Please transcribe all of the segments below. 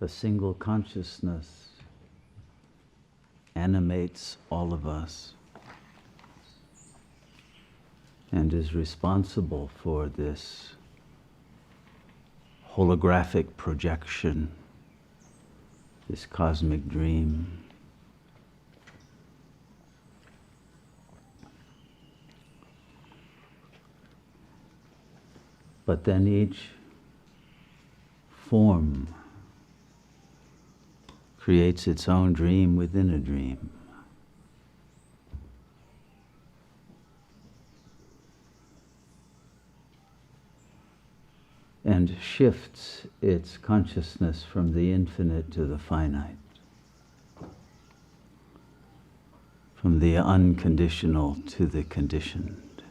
a single consciousness animates all of us and is responsible for this holographic projection, this cosmic dream. But then each form creates its own dream within a dream. And shifts its consciousness from the infinite to the finite, from the unconditional to the conditioned,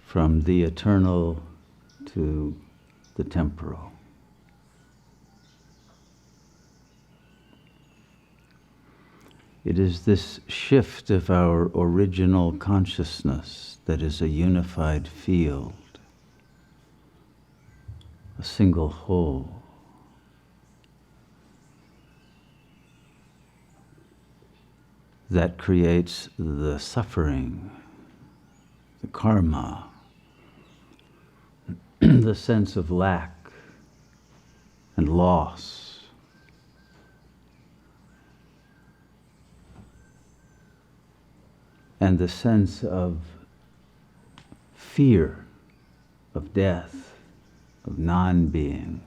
from the eternal to the temporal. It is this shift of our original consciousness that is a unified field, a single whole. That creates the suffering, the karma, the sense of lack and loss. And the sense of fear, of death, of non-being.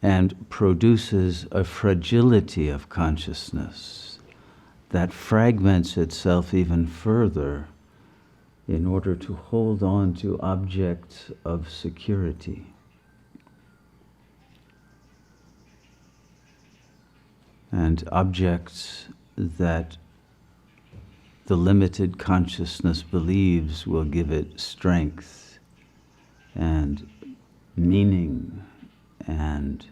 And produces a fragility of consciousness that fragments itself even further in order to hold on to objects of security. And objects that the limited consciousness believes will give it strength and meaning and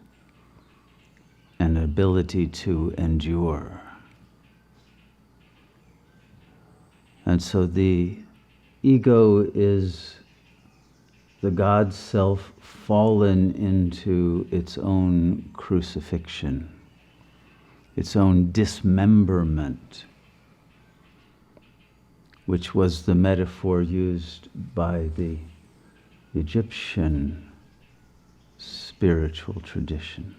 an ability to endure. And so the ego is the God self fallen into its own crucifixion, its own dismemberment, which was the metaphor used by the Egyptian spiritual tradition.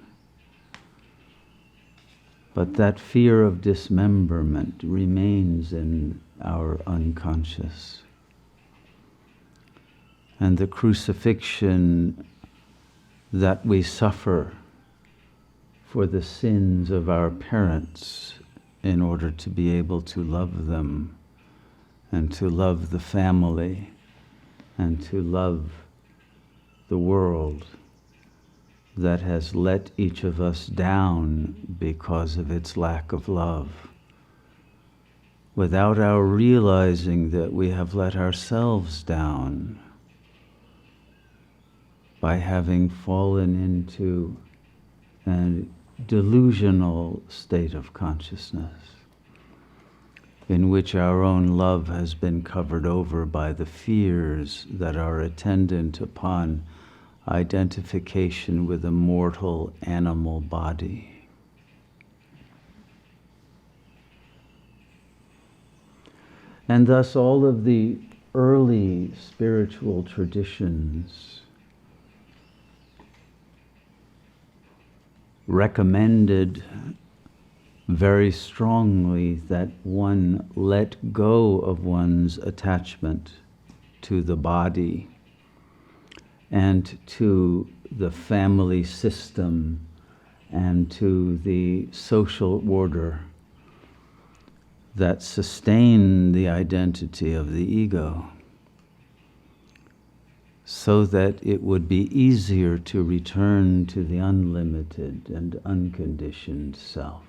But that fear of dismemberment remains in our unconscious. And the crucifixion that we suffer for the sins of our parents in order to be able to love them and to love the family and to love the world that has let each of us down because of its lack of love, without our realizing that we have let ourselves down by having fallen into a delusional state of consciousness in which our own love has been covered over by the fears that are attendant upon identification with a mortal animal body. And thus all of the early spiritual traditions recommended very strongly that one let go of one's attachment to the body and to the family system and to the social order that sustain the identity of the ego, so that it would be easier to return to the unlimited and unconditioned self.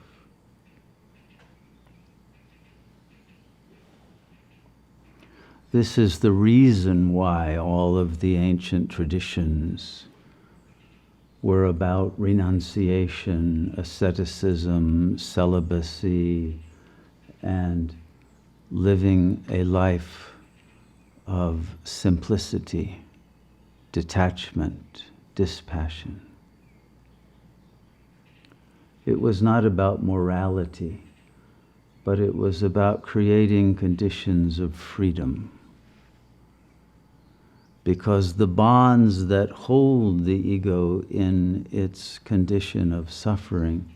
This is the reason why all of the ancient traditions were about renunciation, asceticism, celibacy, and living a life of simplicity, detachment, dispassion. It was not about morality, but it was about creating conditions of freedom. Because the bonds that hold the ego in its condition of suffering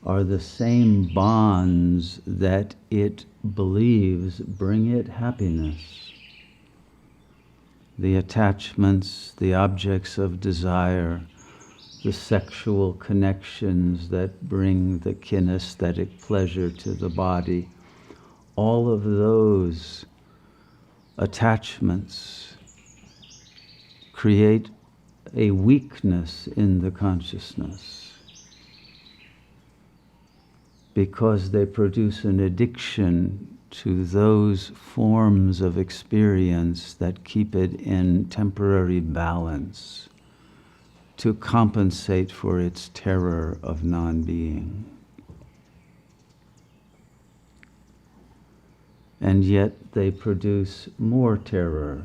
are the same bonds that it believes bring it happiness. The attachments, the objects of desire, the sexual connections that bring the kinesthetic pleasure to the body, all of those attachments create a weakness in the consciousness because they produce an addiction to those forms of experience that keep it in temporary balance to compensate for its terror of non-being. And yet they produce more terror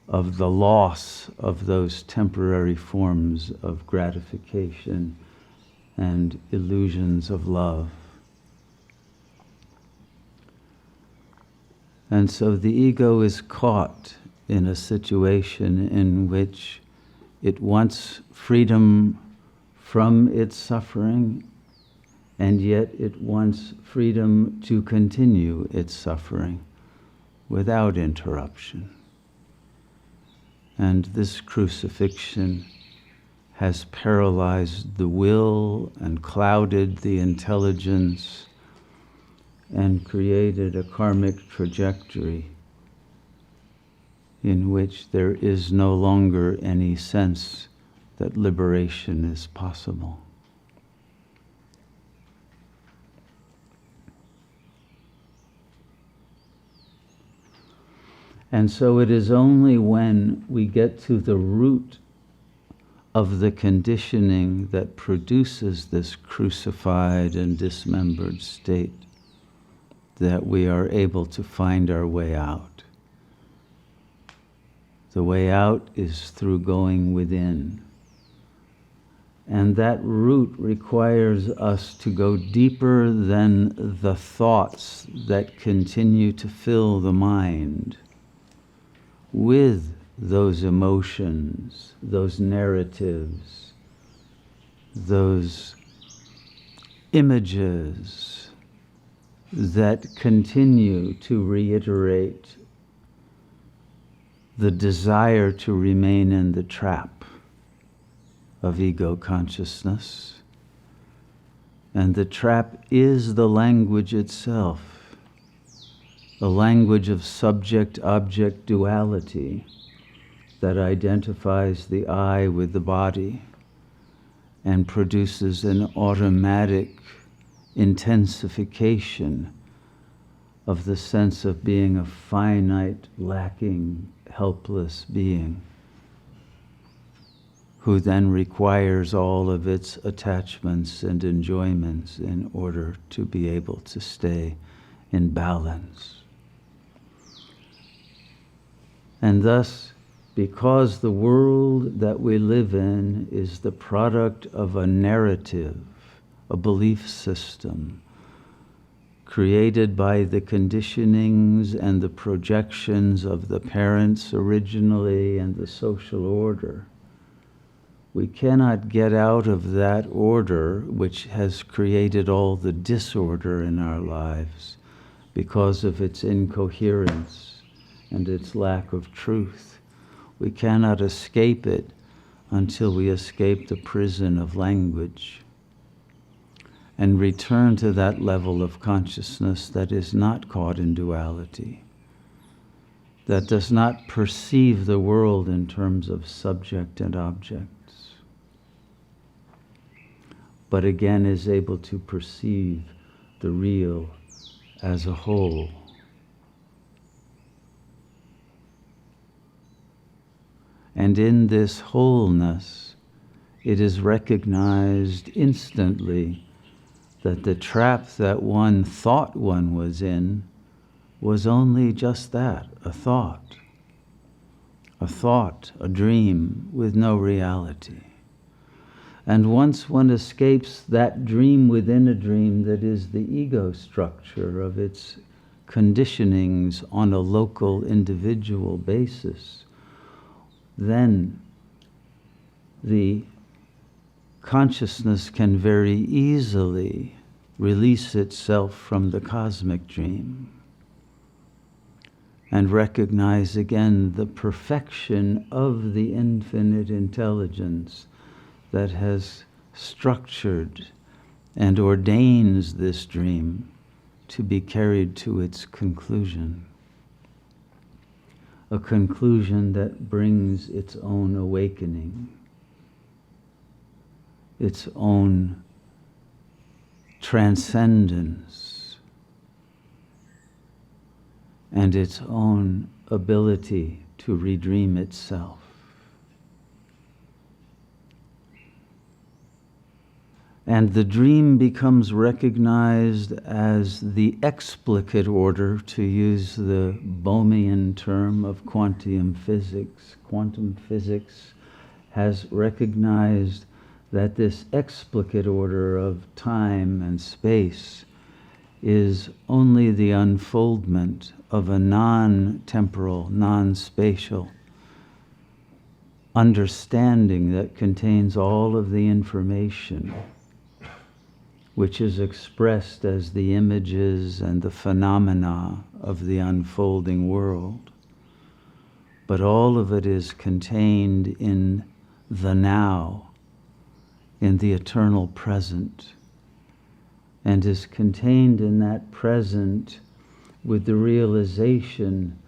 of the loss of those temporary forms of gratification and illusions of love. And so the ego is caught in a situation in which it wants freedom from its suffering, and yet it wants freedom to continue its suffering without interruption. And this crucifixion has paralyzed the will and clouded the intelligence and created a karmic trajectory in which there is no longer any sense that liberation is possible. And so it is only when we get to the root of the conditioning that produces this crucified and dismembered state that we are able to find our way out. The way out is through going within. And that root requires us to go deeper than the thoughts that continue to fill the mind with those emotions, those narratives, those images that continue to reiterate the desire to remain in the trap of ego consciousness. And the trap is the language itself, a language of subject-object duality that identifies the I with the body and produces an automatic intensification of the sense of being a finite, lacking, helpless being who then requires all of its attachments and enjoyments in order to be able to stay in balance. And thus, because the world that we live in is the product of a narrative, a belief system, created by the conditionings and the projections of the parents originally and the social order, we cannot get out of that order which has created all the disorder in our lives because of its incoherence and its lack of truth. We cannot escape it until we escape the prison of language and return to that level of consciousness that is not caught in duality, that does not perceive the world in terms of subject and objects, but again is able to perceive the real as a whole. And in this wholeness, it is recognized instantly that the trap that one thought one was in was only just that, a thought, a dream with no reality. And once one escapes that dream within a dream that is the ego structure of its conditionings on a local individual basis, then the consciousness can very easily release itself from the cosmic dream and recognize again the perfection of the infinite intelligence that has structured and ordains this dream to be carried to its conclusion. A conclusion that brings its own awakening, its own transcendence, and its own ability to redream itself. And the dream becomes recognized as the explicate order, to use the Bohmian term of quantum physics. Quantum physics has recognized that this explicate order of time and space is only the unfoldment of a non-temporal, non-spatial understanding that contains all of the information, which is expressed as the images and the phenomena of the unfolding world. But all of it is contained in the now, in the eternal present, and is contained in that present with the realization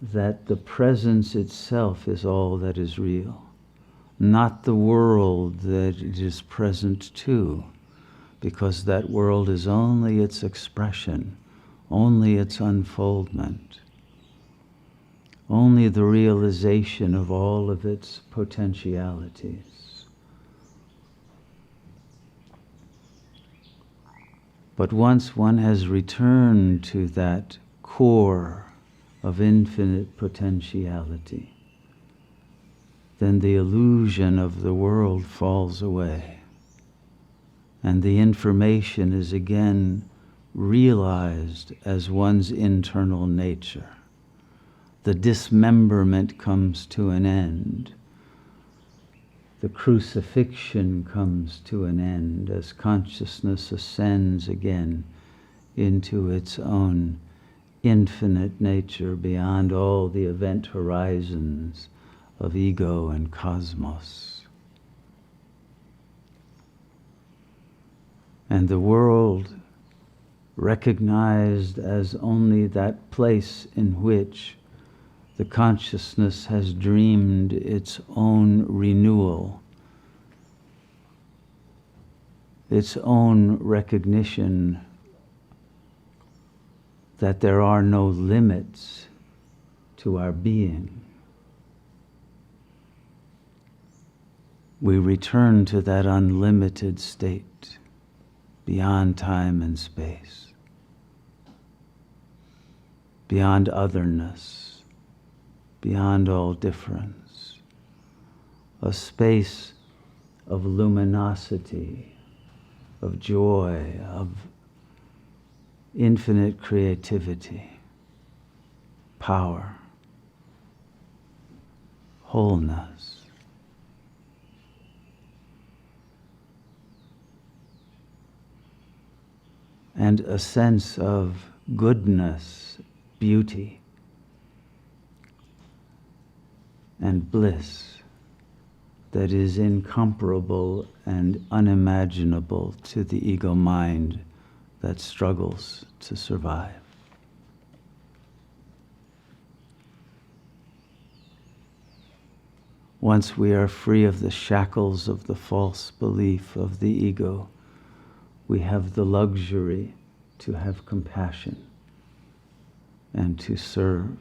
that the presence itself is all that is real, not the world that it is present to, because that world is only its expression, only its unfoldment, only the realization of all of its potentialities. But once one has returned to that core of infinite potentiality, then the illusion of the world falls away, and the information is again realized as one's internal nature. The dismemberment comes to an end. The crucifixion comes to an end as consciousness ascends again into its own infinite nature beyond all the event horizons of ego and cosmos. And the world, recognized as only that place in which the consciousness has dreamed its own renewal, its own recognition that there are no limits to our being. We return to that unlimited state, beyond time and space, beyond otherness, beyond all difference, a space of luminosity, of joy, of infinite creativity, power, wholeness. And a sense of goodness, beauty, and bliss that is incomparable and unimaginable to the ego mind that struggles to survive. Once we are free of the shackles of the false belief of the ego, we have the luxury to have compassion and to serve,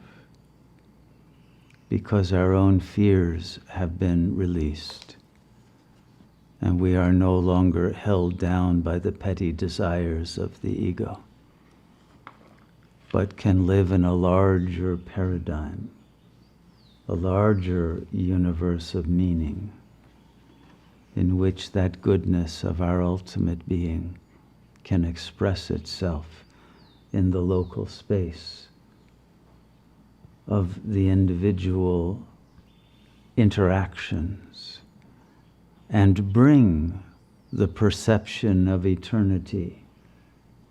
because our own fears have been released and we are no longer held down by the petty desires of the ego. but can live in a larger paradigm, a larger universe of meaning, in which that goodness of our ultimate being can express itself in the local space of the individual interactions and bring the perception of eternity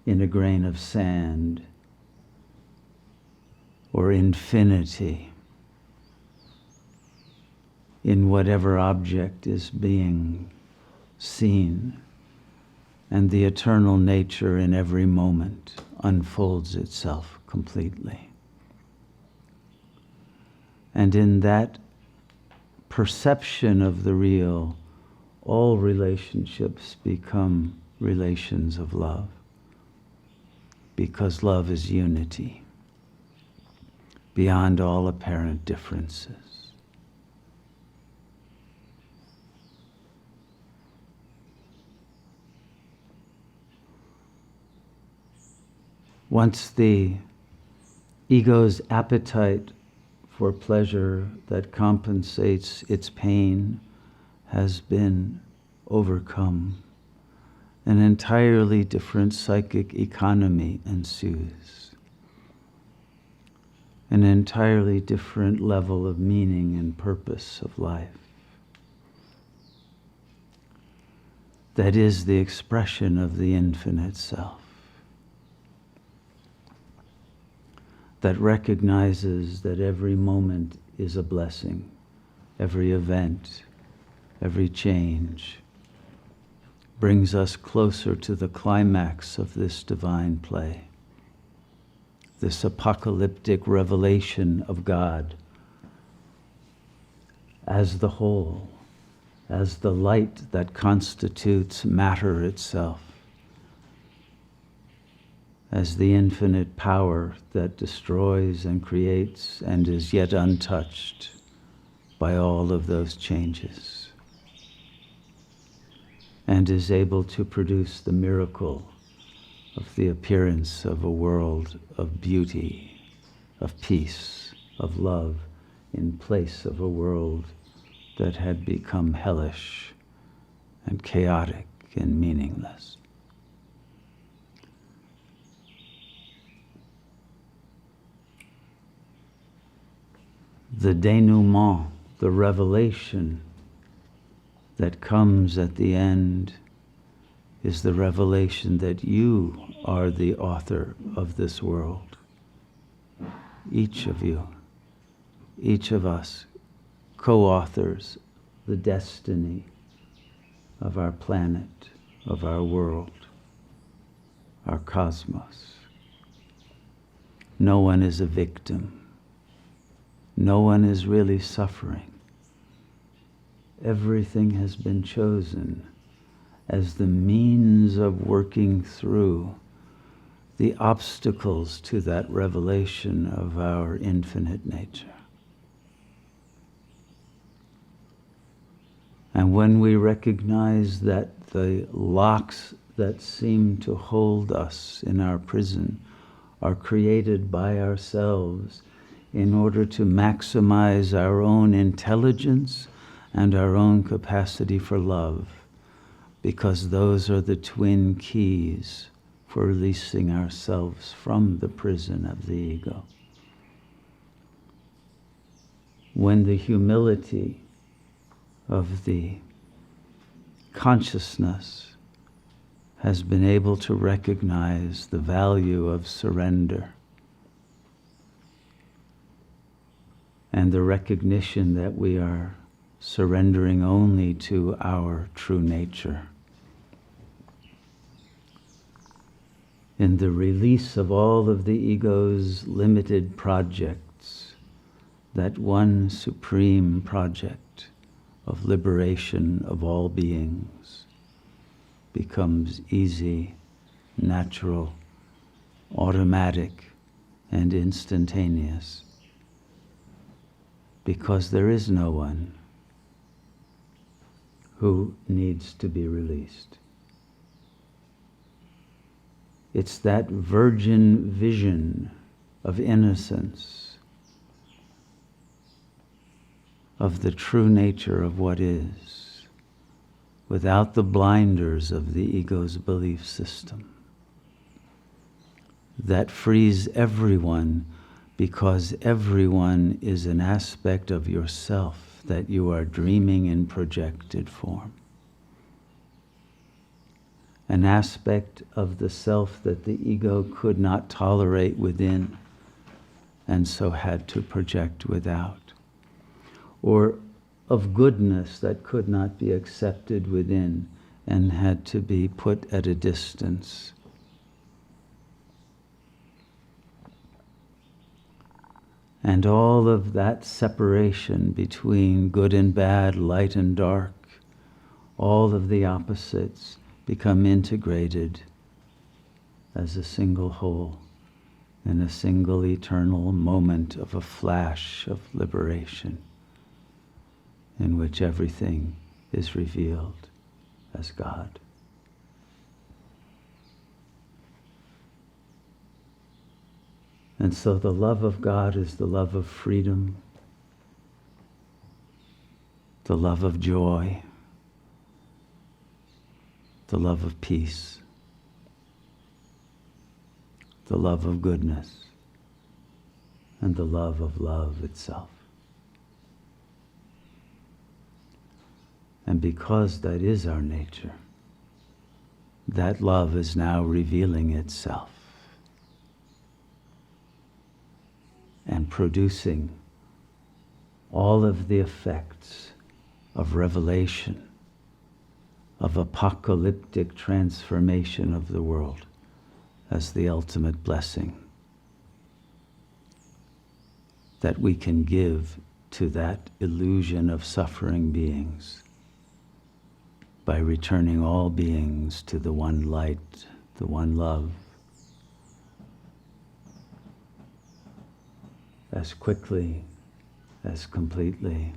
in a grain of sand or infinity in whatever object is being seen, and the eternal nature in every moment unfolds itself completely. And in that perception of the real, all relationships become relations of love, because love is unity beyond all apparent differences. Once the ego's appetite for pleasure that compensates its pain has been overcome, an entirely different psychic economy ensues. An entirely different level of meaning and purpose of life. That is the expression of the infinite self. That recognizes that every moment is a blessing, every event, every change brings us closer to the climax of this divine play, this apocalyptic revelation of God as the whole, as the light that constitutes matter itself, as the infinite power that destroys and creates and is yet untouched by all of those changes, and is able to produce the miracle of the appearance of a world of beauty, of peace, of love, in place of a world that had become hellish and chaotic and meaningless. The dénouement, the revelation that comes at the end, is the revelation that you are the author of this world. Each of you, each of us, co-authors the destiny of our planet, of our world, our cosmos. No one is a victim. No one is really suffering. Everything has been chosen as the means of working through the obstacles to that revelation of our infinite nature. And when we recognize that the locks that seem to hold us in our prison are created by ourselves in order to maximize our own intelligence and our own capacity for love, because those are the twin keys for releasing ourselves from the prison of the ego. When the humility of the consciousness has been able to recognize the value of surrender, and the recognition that we are surrendering only to our true nature, in the release of all of the ego's limited projects, that one supreme project of liberation of all beings becomes easy, natural, automatic, and instantaneous, because there is no one who needs to be released. It's that virgin vision of innocence, of the true nature of what is, without the blinders of the ego's belief system. That frees everyone, because everyone is an aspect of yourself that you are dreaming in projected form. An aspect of the self that the ego could not tolerate within and so had to project without. Or of goodness that could not be accepted within and had to be put at a distance. And all of that separation between good and bad, light and dark, all of the opposites become integrated as a single whole in a single eternal moment of a flash of liberation in which everything is revealed as God. And so the love of God is the love of freedom, the love of joy, the love of peace, the love of goodness, and the love of love itself. And because that is our nature, that love is now revealing itself and producing all of the effects of revelation, of apocalyptic transformation of the world as the ultimate blessing that we can give to that illusion of suffering beings by returning all beings to the one light, the one love, as quickly, as completely,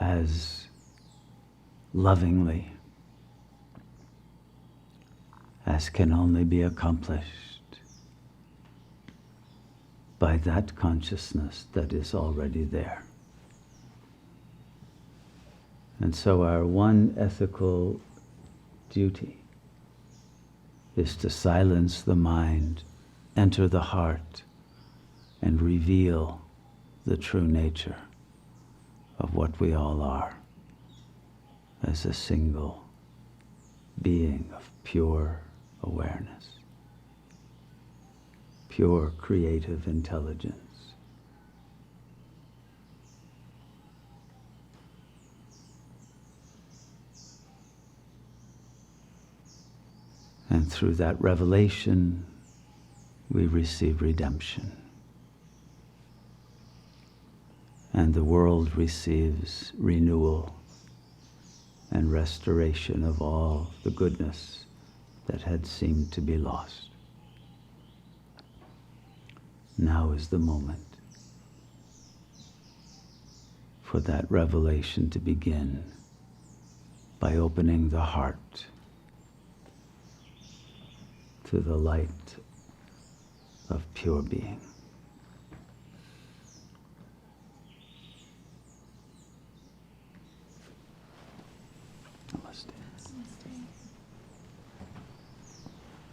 as lovingly as can only be accomplished by that consciousness that is already there. And so our one ethical duty is to silence the mind, enter the heart, and reveal the true nature of what we all are as a single being of pure awareness, pure creative intelligence. And through that revelation, we receive redemption. And the world receives renewal and restoration of all the goodness that had seemed to be lost. Now is the moment for that revelation to begin by opening the heart to the light of pure being.